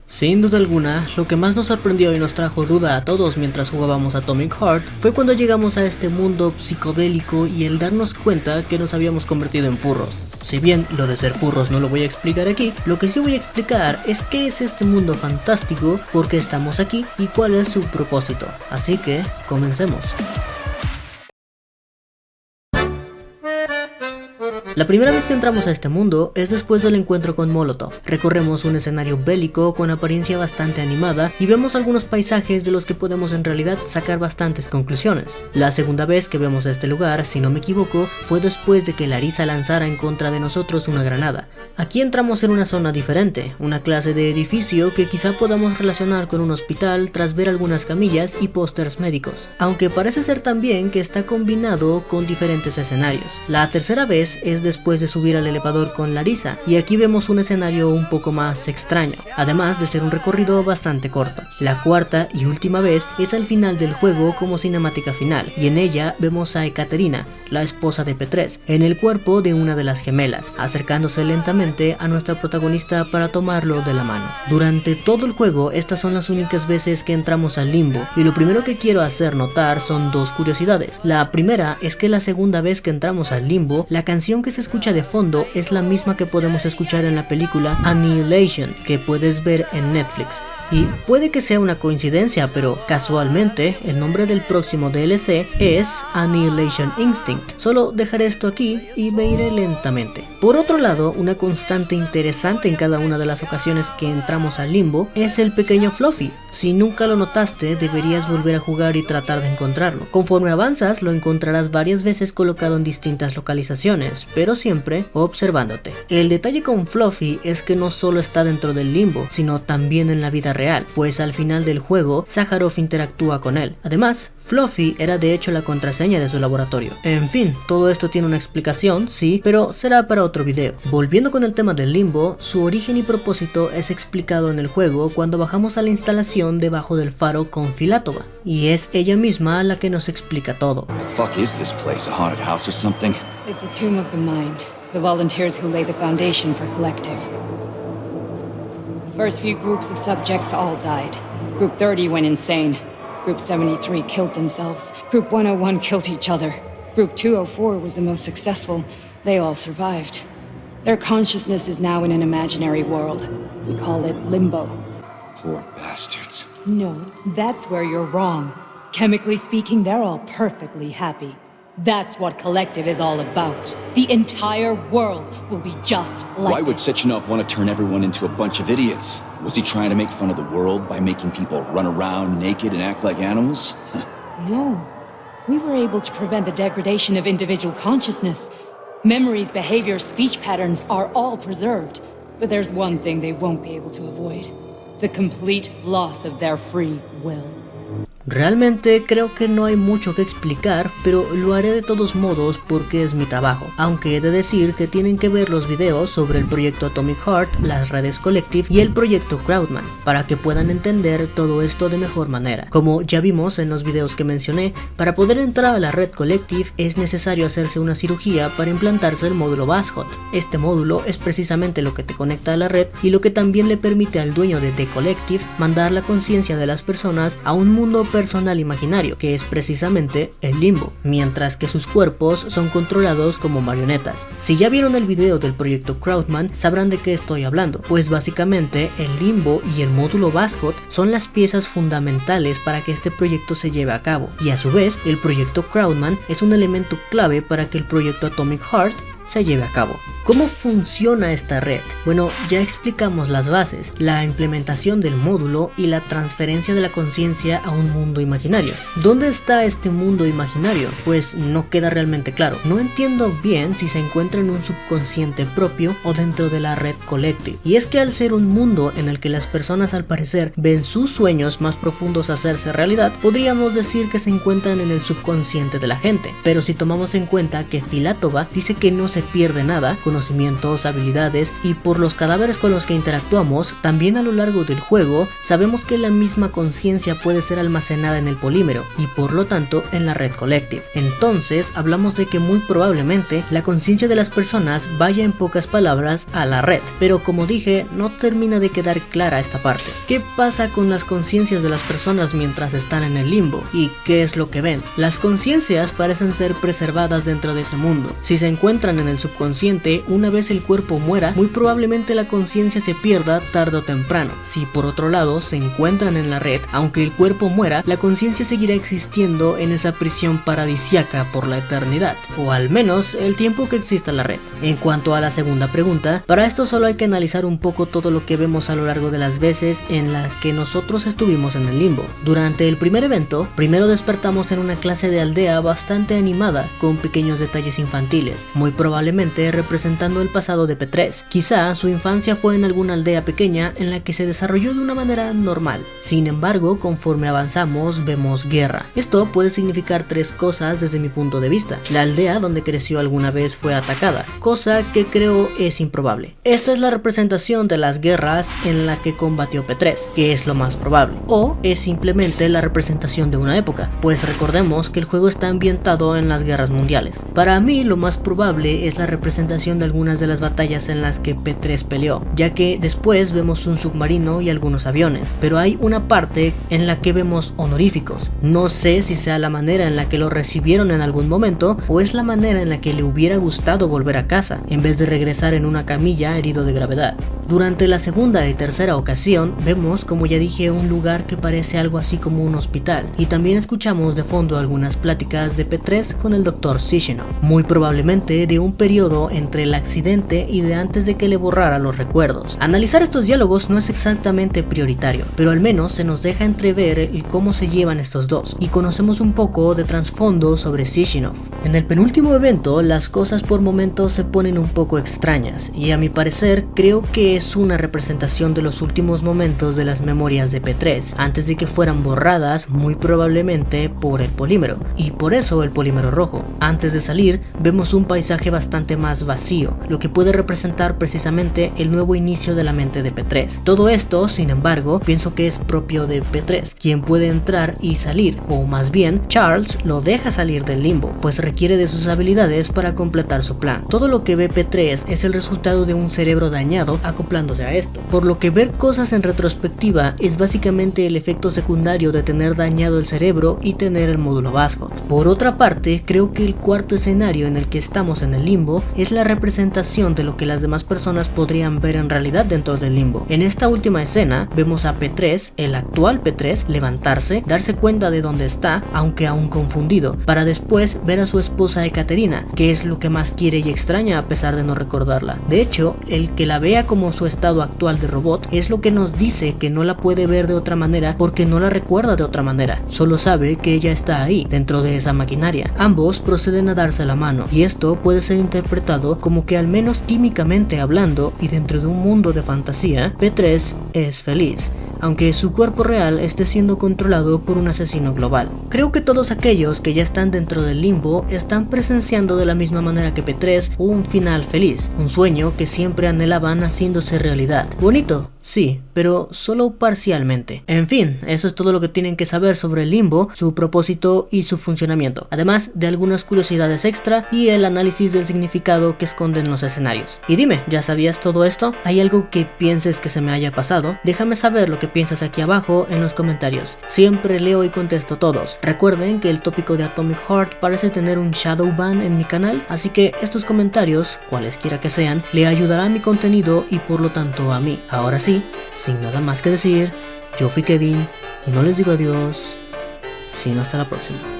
Sin duda alguna, lo que más nos sorprendió y nos trajo duda a todos mientras jugábamos Atomic Heart fue cuando llegamos a este mundo psicodélico y el darnos cuenta que nos habíamos convertido en furros. Si bien lo de ser furros no lo voy a explicar aquí, lo que sí voy a explicar es qué es este mundo fantástico, por qué estamos aquí y cuál es su propósito. Así que, comencemos. La primera vez que entramos a este mundo es después del encuentro con Molotov. Recorremos un escenario bélico con apariencia bastante animada y vemos algunos paisajes de los que podemos en realidad sacar bastantes conclusiones. La segunda vez que vemos este lugar, si no me equivoco, fue después de que Larissa lanzara en contra de nosotros una granada. Aquí entramos en una zona diferente, una clase de edificio que quizá podamos relacionar con un hospital tras ver algunas camillas y pósters médicos, aunque parece ser también que está combinado con diferentes escenarios. La tercera vez es después de subir al elevador con Larissa, y aquí vemos un escenario un poco más extraño, además de ser un recorrido bastante corto. La cuarta y última vez es al final del juego como cinemática final, y en ella vemos a Ekaterina, la esposa de P3, en el cuerpo de una de las gemelas, acercándose lentamente a nuestra protagonista para tomarlo de la mano. Durante todo el juego, estas son las únicas veces que entramos al limbo, y lo primero que quiero hacer notar son dos curiosidades. La primera es que la segunda vez que entramos al limbo, la canción que se escucha de fondo es la misma que podemos escuchar en la película Annihilation, que puedes ver en Netflix. Y puede que sea una coincidencia, pero casualmente el nombre del próximo DLC es Annihilation Instinct. Solo dejaré esto aquí y me iré lentamente. Por otro lado, una constante interesante en cada una de las ocasiones que entramos al limbo es el pequeño Fluffy. Si nunca lo notaste, deberías volver a jugar y tratar de encontrarlo. Conforme avanzas, lo encontrarás varias veces colocado en distintas localizaciones, pero siempre observándote. El detalle con Fluffy es que no solo está dentro del limbo, sino también en la vida real, pues al final del juego, Sakharov interactúa con él. Además, Fluffy era de hecho la contraseña de su laboratorio. En fin, todo esto tiene una explicación, sí, pero será para otro video. Volviendo con el tema del limbo, su origen y propósito es explicado en el juego cuando bajamos a la instalación debajo del faro con Filatova, y es ella misma la que nos explica todo. Fuck is this place, a haunted house or something? It's a tomb of the mind, the volunteers who lay the foundation for Collective. The first few groups of subjects all died. Group 30 went insane. Group 73 killed themselves. Group 101 killed each other. Group 204 was the most successful. They all survived. Their consciousness is now in an imaginary world. We call it Limbo. Poor bastards. No, that's where you're wrong. Chemically speaking, they're all perfectly happy. That's what Collective is all about. The entire world will be just like Why would this. Sechenov want to turn everyone into a bunch of idiots? Was he trying to make fun of the world by making people run around naked and act like animals? No. We were able to prevent the degradation of individual consciousness. Memories, behavior, speech patterns are all preserved. But there's one thing they won't be able to avoid. The complete loss of their free will. Realmente creo que no hay mucho que explicar, pero lo haré de todos modos porque es mi trabajo, aunque he de decir que tienen que ver los videos sobre el proyecto Atomic Heart, las redes Collective y el proyecto Crowdman, para que puedan entender todo esto de mejor manera. Como ya vimos en los videos que mencioné, para poder entrar a la red Collective es necesario hacerse una cirugía para implantarse el módulo Vashot. Este módulo es precisamente lo que te conecta a la red y lo que también le permite al dueño de The Collective mandar la conciencia de las personas a un mundo personal imaginario, que es precisamente el limbo, mientras que sus cuerpos son controlados como marionetas. Si ya vieron el video del proyecto Crowdman, sabrán de qué estoy hablando, pues básicamente el limbo y el módulo Vashot son las piezas fundamentales para que este proyecto se lleve a cabo, y a su vez el proyecto Crowdman es un elemento clave para que el proyecto Atomic Heart se lleve a cabo. ¿Cómo funciona esta red? Bueno, ya explicamos las bases, la implementación del módulo y la transferencia de la conciencia a un mundo imaginario. ¿Dónde está este mundo imaginario? Pues no queda realmente claro. No entiendo bien si se encuentra en un subconsciente propio o dentro de la red Collective. Y es que al ser un mundo en el que las personas al parecer ven sus sueños más profundos hacerse realidad, podríamos decir que se encuentran en el subconsciente de la gente. Pero si tomamos en cuenta que Filatova dice que no se se pierde nada, conocimientos, habilidades, y por los cadáveres con los que interactuamos, también a lo largo del juego, sabemos que la misma conciencia puede ser almacenada en el polímero, y por lo tanto en la red Collective. Entonces, hablamos de que muy probablemente la conciencia de las personas vaya en pocas palabras a la red, pero como dije, no termina de quedar clara esta parte. ¿Qué pasa con las conciencias de las personas mientras están en el limbo? ¿Y qué es lo que ven? Las conciencias parecen ser preservadas dentro de ese mundo. Si se encuentran en el subconsciente, una vez el cuerpo muera, muy probablemente la conciencia se pierda tarde o temprano. Si por otro lado se encuentran en la red, aunque el cuerpo muera, la conciencia seguirá existiendo en esa prisión paradisíaca por la eternidad, o al menos el tiempo que exista la red. En cuanto a la segunda pregunta, para esto solo hay que analizar un poco todo lo que vemos a lo largo de las veces en la que nosotros estuvimos en el limbo. Durante el primer evento, primero despertamos en una clase de aldea bastante animada, con pequeños detalles infantiles, muy probablemente representando el pasado de P3. Quizá su infancia fue en alguna aldea pequeña en la que se desarrolló de una manera normal. Sin embargo, conforme avanzamos, vemos guerra. Esto puede significar tres cosas desde mi punto de vista. La aldea donde creció alguna vez fue atacada, cosa que creo es improbable. Esta es la representación de las guerras en la que combatió P3, que es lo más probable. O es simplemente la representación de una época, pues recordemos que el juego está ambientado en las guerras mundiales. Para mí lo más probable es la representación de algunas de las batallas en las que P3 peleó, ya que después vemos un submarino y algunos aviones, pero hay una parte en la que vemos honoríficos. No sé si sea la manera en la que lo recibieron en algún momento o es la manera en la que le hubiera gustado volver a casa, en vez de regresar en una camilla herido de gravedad. Durante la segunda y tercera ocasión vemos, como ya dije, un lugar que parece algo así como un hospital, y también escuchamos de fondo algunas pláticas de P3 con el Dr. Sishinov, muy probablemente de un periodo entre el accidente y de antes de que le borrara los recuerdos. Analizar estos diálogos no es exactamente prioritario, pero al menos se nos deja entrever el cómo se llevan estos dos, y conocemos un poco de trasfondo sobre Sishinov. En el penúltimo evento, las cosas por momentos se ponen un poco extrañas, y a mi parecer creo que es una representación de los últimos momentos de las memorias de P3, antes de que fueran borradas muy probablemente por el polímero, y por eso el polímero rojo. Antes de salir, vemos un paisaje bastante más vacío, lo que puede representar precisamente el nuevo inicio de la mente de P3. Todo esto, sin embargo, pienso que es propio de P3, quien puede entrar y salir, o más bien, Charles lo deja salir del limbo, pues requiere de sus habilidades para completar su plan. Todo lo que ve P3 es el resultado de un cerebro dañado acoplándose a esto, por lo que ver cosas en retrospectiva es básicamente el efecto secundario de tener dañado el cerebro y tener el módulo Vazcott. Por otra parte, creo que el cuarto escenario en el que estamos en el limbo es la representación de lo que las demás personas podrían ver en realidad dentro del limbo. En esta última escena vemos a P3, el actual P3, levantarse, darse cuenta de dónde está, aunque aún confundido, para después ver a su esposa Ekaterina, que es lo que más quiere y extraña a pesar de no recordarla. De hecho, el que la vea como su estado actual de robot es lo que nos dice que no la puede ver de otra manera porque no la recuerda de otra manera, solo sabe que ella está ahí, dentro de esa maquinaria. Ambos proceden a darse la mano, y esto puede ser interpretado como que al menos químicamente hablando y dentro de un mundo de fantasía, P3 es feliz, aunque su cuerpo real esté siendo controlado por un asesino global. Creo que todos aquellos que ya están dentro del limbo están presenciando de la misma manera que P3 un final feliz, un sueño que siempre anhelaban haciéndose realidad. Bonito, sí, pero solo parcialmente. En fin, eso es todo lo que tienen que saber sobre el limbo, su propósito y su funcionamiento, además de algunas curiosidades extra y el análisis del significado que esconden los escenarios. Y dime, ¿ya sabías todo esto? ¿Hay algo que pienses que se me haya pasado? Déjame saber lo que piensas aquí abajo en los comentarios. Siempre leo y contesto todos. Recuerden que el tópico de Atomic Heart parece tener un shadow ban en mi canal, así que estos comentarios, cualesquiera que sean, le ayudará a mi contenido y por lo tanto a mí. Ahora sí, sin nada más que decir, yo fui Kevin y no les digo adiós, sino hasta la próxima.